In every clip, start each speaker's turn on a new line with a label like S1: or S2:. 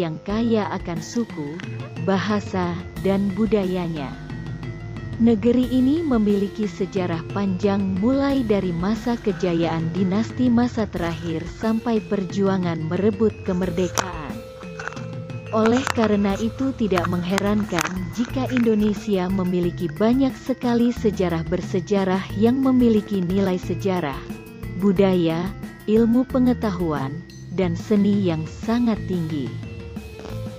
S1: yang kaya akan suku, bahasa, dan budayanya. Negeri ini memiliki sejarah panjang mulai dari masa kejayaan dinasti masa terakhir sampai perjuangan merebut kemerdekaan. Oleh karena itu tidak mengherankan jika Indonesia memiliki banyak sekali sejarah bersejarah yang memiliki nilai sejarah, budaya, ilmu pengetahuan, dan seni yang sangat tinggi.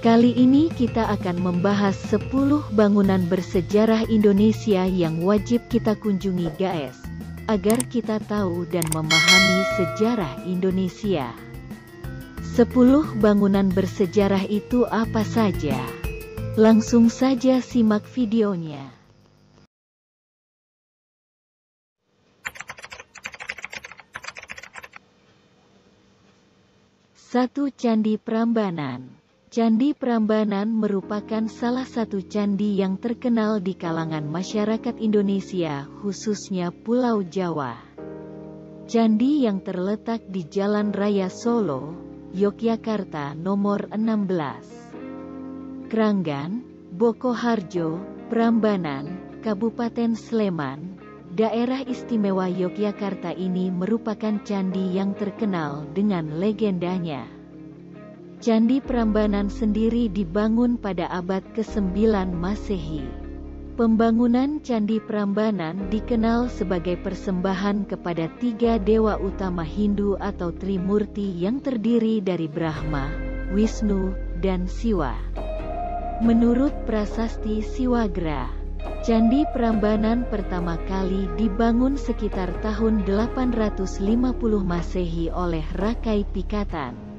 S1: Kali ini kita akan membahas 10 bangunan bersejarah Indonesia yang wajib kita kunjungi guys, agar kita tahu dan memahami sejarah Indonesia. 10 bangunan bersejarah itu apa saja? Langsung saja simak videonya. 1. Candi Prambanan. Candi Prambanan merupakan salah satu candi yang terkenal di kalangan masyarakat Indonesia, khususnya Pulau Jawa. Candi yang terletak di Jalan Raya Solo, Yogyakarta nomor 16. Kranggan, Bokoharjo, Prambanan, Kabupaten Sleman, Daerah Istimewa Yogyakarta ini merupakan candi yang terkenal dengan legendanya. Candi Prambanan sendiri dibangun pada abad ke-9 Masehi. Pembangunan Candi Prambanan dikenal sebagai persembahan kepada 3 dewa utama Hindu atau Trimurti yang terdiri dari Brahma, Wisnu, dan Siwa. Menurut Prasasti Siwagra, Candi Prambanan pertama kali dibangun sekitar tahun 850 Masehi oleh Rakai Pikatan.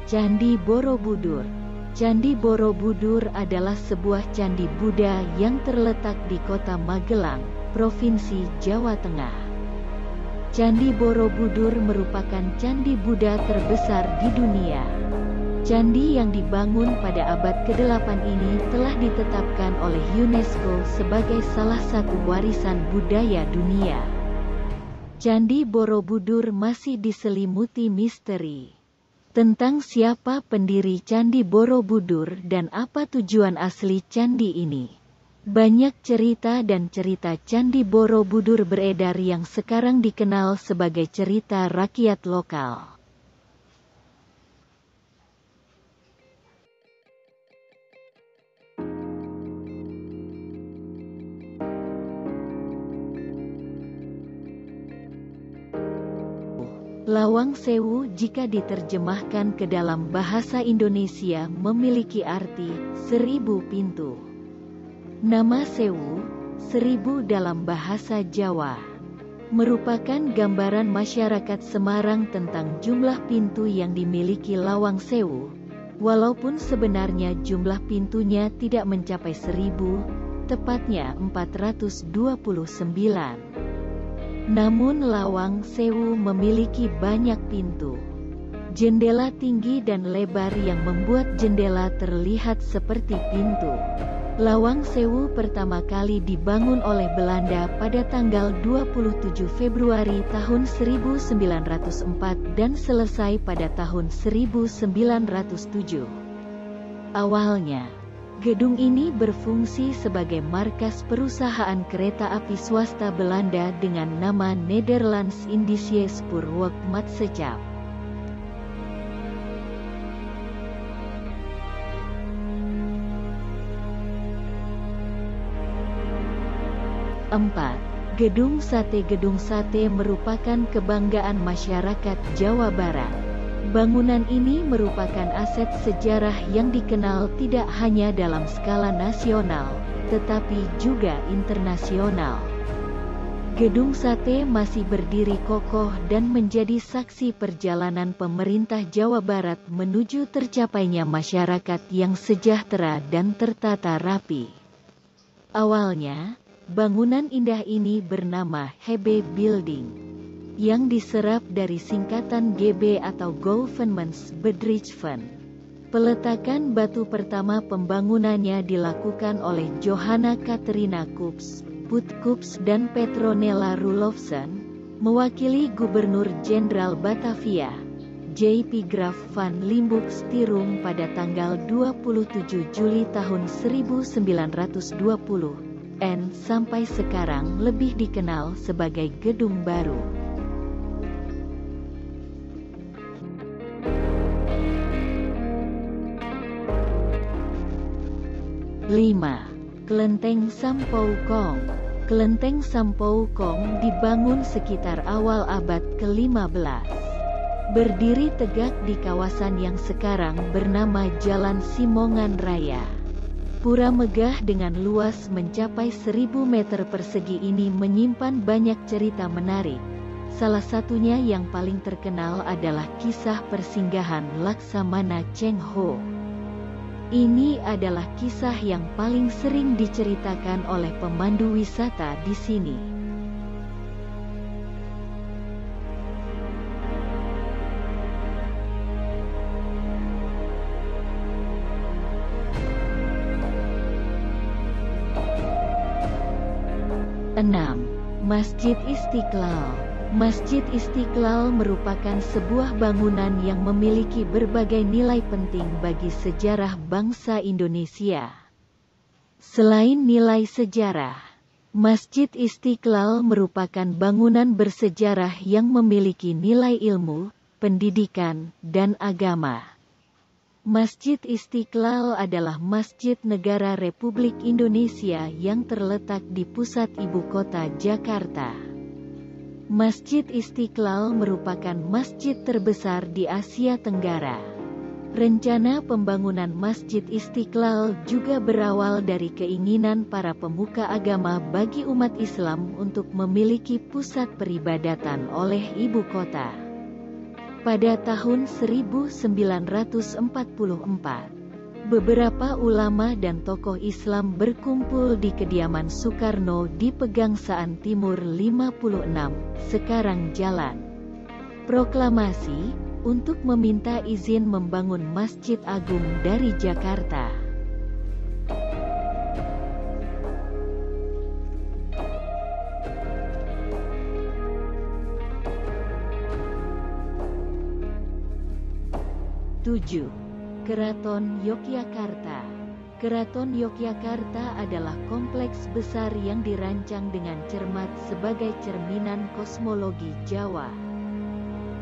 S1: Candi Borobudur. Candi Borobudur adalah sebuah candi Buddha yang terletak di kota Magelang, Provinsi Jawa Tengah. Candi Borobudur merupakan candi Buddha terbesar di dunia. Candi yang dibangun pada abad ke-8 ini telah ditetapkan oleh UNESCO sebagai salah satu warisan budaya dunia. Candi Borobudur masih diselimuti misteri tentang siapa pendiri Candi Borobudur dan apa tujuan asli candi ini. Banyak cerita dan cerita Candi Borobudur beredar yang sekarang dikenal sebagai cerita rakyat lokal. Lawang Sewu jika diterjemahkan ke dalam bahasa Indonesia memiliki arti 1000 pintu. Nama Sewu, 1000 dalam bahasa Jawa, merupakan gambaran masyarakat Semarang tentang jumlah pintu yang dimiliki Lawang Sewu, walaupun sebenarnya jumlah pintunya tidak mencapai 1000, tepatnya 429. Namun Lawang Sewu memiliki banyak pintu, jendela tinggi dan lebar yang membuat jendela terlihat seperti pintu. Lawang Sewu pertama kali dibangun oleh Belanda pada tanggal 27 Februari tahun 1904 dan selesai pada tahun 1907. Awalnya, gedung ini berfungsi sebagai markas perusahaan kereta api swasta Belanda dengan nama Nederlands Indische Spoorwegmaatschappij. Gedung Sate. Gedung Sate merupakan kebanggaan masyarakat Jawa Barat. Bangunan ini merupakan aset sejarah yang dikenal tidak hanya dalam skala nasional, tetapi juga internasional. Gedung Sate masih berdiri kokoh dan menjadi saksi perjalanan pemerintah Jawa Barat menuju tercapainya masyarakat yang sejahtera dan tertata rapi. Awalnya, bangunan indah ini bernama Hebe Building, yang diserap dari singkatan GB atau Gouvernements Bedrijven. Peletakan batu pertama pembangunannya dilakukan oleh Johanna Catharina Coops, Put Coops dan Petronella Roelofsen, mewakili Gubernur Jenderal Batavia, J.P. Graaf van Limburg Stirum pada tanggal 27 Juli tahun 1920, dan sampai sekarang lebih dikenal sebagai Gedung Baru. Kelenteng Sampau Kong. Kelenteng Sampau Kong dibangun sekitar awal abad ke-15. Berdiri tegak di kawasan yang sekarang bernama Jalan Simongan Raya. Pura megah dengan luas mencapai 1000 meter persegi ini menyimpan banyak cerita menarik. Salah satunya yang paling terkenal adalah kisah persinggahan Laksamana Cheng Ho. Ini adalah kisah yang paling sering diceritakan oleh pemandu wisata di sini. Masjid Istiqlal. Masjid Istiqlal merupakan sebuah bangunan yang memiliki berbagai nilai penting bagi sejarah bangsa Indonesia. Selain nilai sejarah, Masjid Istiqlal merupakan bangunan bersejarah yang memiliki nilai ilmu, pendidikan, dan agama. Masjid Istiqlal adalah masjid negara Republik Indonesia yang terletak di pusat ibu kota Jakarta. Masjid Istiqlal merupakan masjid terbesar di Asia Tenggara. Rencana pembangunan Masjid Istiqlal juga berawal dari keinginan para pemuka agama bagi umat Islam untuk memiliki pusat peribadatan oleh ibu kota. Pada tahun 1944, beberapa ulama dan tokoh Islam berkumpul di kediaman Soekarno di Pegangsaan Timur 56, sekarang Jalan Proklamasi, untuk meminta izin membangun Masjid Agung dari Jakarta. Keraton Yogyakarta. Keraton Yogyakarta adalah kompleks besar yang dirancang dengan cermat sebagai cerminan kosmologi Jawa.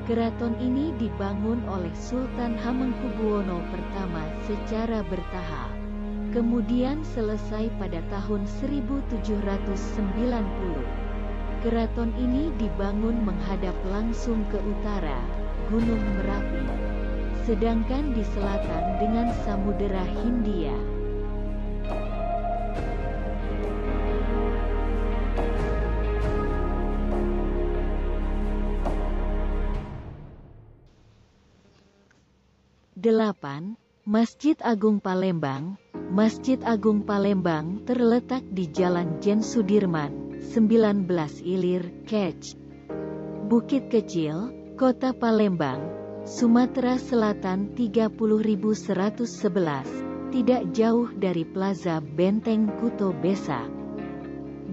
S1: Keraton ini dibangun oleh Sultan Hamengkubuwono I secara bertahap. Kemudian selesai pada tahun 1790. Keraton ini dibangun menghadap langsung ke utara, Gunung Merapi. Sedangkan di selatan dengan Samudera Hindia. Masjid Agung Palembang. Masjid Agung Palembang terletak di Jalan Jen Sudirman, 19 Ilir, Kec, Bukit Kecil, Kota Palembang, Sumatera Selatan 30.111, tidak jauh dari Plaza Benteng Kuto Besak,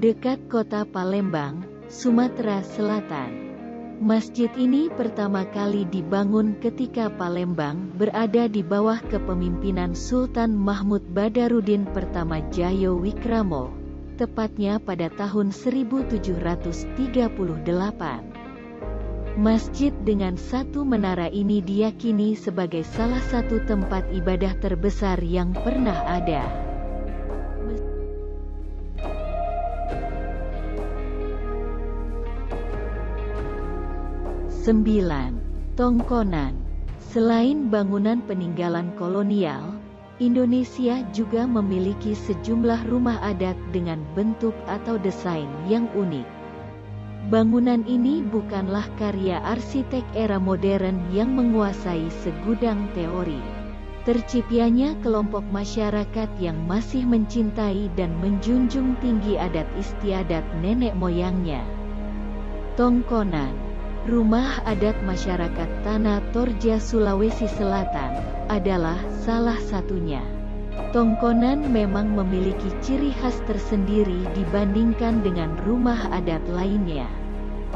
S1: dekat kota Palembang, Sumatera Selatan. Masjid ini pertama kali dibangun ketika Palembang berada di bawah kepemimpinan Sultan Mahmud Badarudin Pertama Jayo Wikramo, tepatnya pada tahun 1738. Masjid dengan satu menara ini diyakini sebagai salah satu tempat ibadah terbesar yang pernah ada. Tongkonan. Selain bangunan peninggalan kolonial, Indonesia juga memiliki sejumlah rumah adat dengan bentuk atau desain yang unik. Bangunan ini bukanlah karya arsitek era modern yang menguasai segudang teori. Terciptanya kelompok masyarakat yang masih mencintai dan menjunjung tinggi adat istiadat nenek moyangnya. Tongkonan. Rumah adat masyarakat Tanah Toraja, Sulawesi Selatan, adalah salah satunya. Tongkonan memang memiliki ciri khas tersendiri dibandingkan dengan rumah adat lainnya.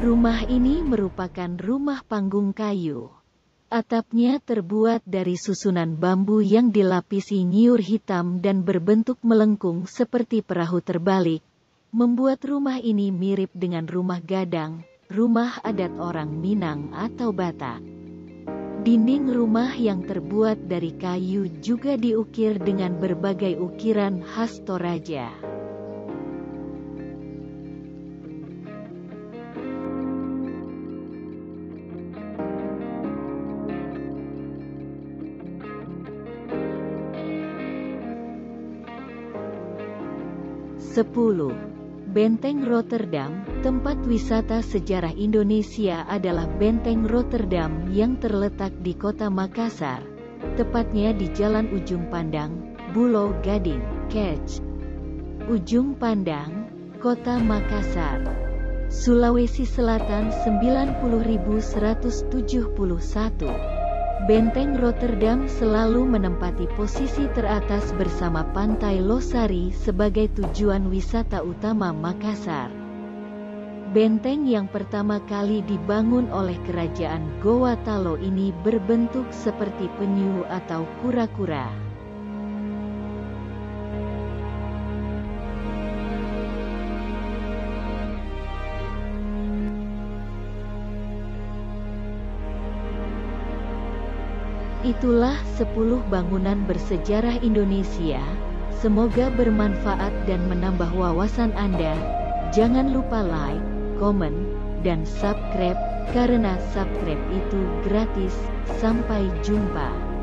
S1: Rumah ini merupakan rumah panggung kayu. Atapnya terbuat dari susunan bambu yang dilapisi nyiur hitam dan berbentuk melengkung seperti perahu terbalik, membuat rumah ini mirip dengan rumah gadang, rumah adat orang Minang atau Batak. Dinding rumah yang terbuat dari kayu juga diukir dengan berbagai ukiran khas Toraja. Benteng Rotterdam. Tempat wisata sejarah Indonesia adalah Benteng Rotterdam yang terletak di kota Makassar, tepatnya di Jalan Ujung Pandang, Pulau Gading, Kec. Ujung Pandang, Kota Makassar, Sulawesi Selatan 90.171. Benteng Rotterdam selalu menempati posisi teratas bersama Pantai Losari sebagai tujuan wisata utama Makassar. Benteng yang pertama kali dibangun oleh Kerajaan Goa Talo ini berbentuk seperti penyu atau kura-kura. Itulah 10 bangunan bersejarah Indonesia. Semoga bermanfaat dan menambah wawasan Anda. Jangan lupa like, komen, dan subscribe, karena subscribe itu gratis. Sampai jumpa.